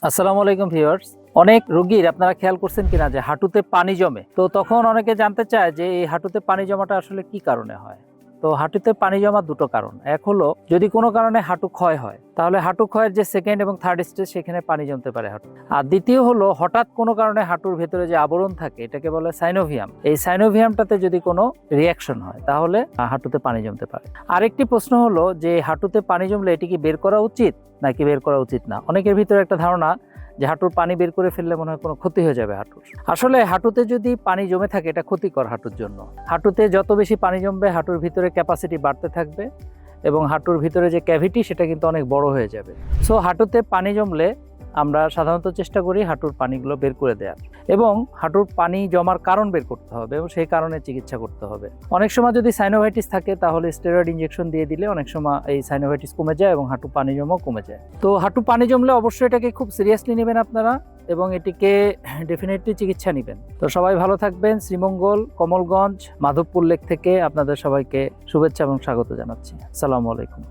আসসালামু আলাইকুম ভিউয়ার্স। অনেক রোগীর আপনারা খেয়াল করছেন কিনা যে হাঁটুতে পানি জমে, তো তখন অনেকে জানতে চায় যে এই হাঁটুতে পানি জমাটা আসলে কি কারণে হয়। তো হাঁটুতে পানি জমা দুটো কারণ। এক হলো যদি কোনো কারণে হাঁটু ক্ষয় হয়, তাহলে হাঁটু ক্ষয়ের যে সেকেন্ড এবং থার্ড স্টেজ সেখানে পানি জমতে পারে হাঁটু। আর দ্বিতীয় হলো হঠাৎ কোনো কারণে হাঁটুর ভেতরে যে আবরণ থাকে এটাকে বলে সাইনোভিয়াম, এই সাইনোভিয়ামটাতে যদি কোনো রিয়াকশন হয় তাহলে হাঁটুতে পানি জমতে পারে। আরেকটি প্রশ্ন হলো যে হাঁটুতে পানি জমলে এটি কি বের করা উচিত নাকি বের করা উচিত না। অনেকের ভিতরে একটা ধারণা যে হাঁটুর পানি বের করে ফেললে মনে হয় কোনো ক্ষতি হয়ে যাবে হাঁটুর। আসলে হাঁটুতে যদি পানি জমে থাকে এটা ক্ষতিকর হাঁটুর জন্য। হাঁটুতে যত বেশি পানি জমবে হাঁটুর ভিতরে ক্যাপাসিটি বাড়তে থাকবে এবং হাঁটুর ভিতরে যে ক্যাভিটি সেটা কিন্তু অনেক বড় হয়ে যাবে। সো হাঁটুতে পানি জমলে আমরা সাধারণত চেষ্টা করি হাঁটুর পানিগুলো বের করে দেওয়ার এবং হাঁটুর পানি জমার কারণ বের করতে হবে এবং সেই কারণে চিকিৎসা করতে হবে। অনেক সময় যদি সাইনোভাইটিস থাকে তাহলে স্টেরয়েড ইনজেকশন দিয়ে দিলে অনেক সময় এই সাইনোভাইটিস কমে যায় এবং হাঁটু পানি জমাও কমে যায়। তো হাঁটু পানি জমলে অবশ্যই এটাকে খুব সিরিয়াসলি নেবেন আপনারা এবং এটিকে ডেফিনেটলি চিকিৎসা নেবেন। তো সবাই ভালো থাকবেন। শ্রীমঙ্গল, কমলগঞ্জ, মাধবপুর লেক থেকে আপনাদের সবাইকে শুভেচ্ছা এবং স্বাগত জানাচ্ছি। আসসালামু আলাইকুম।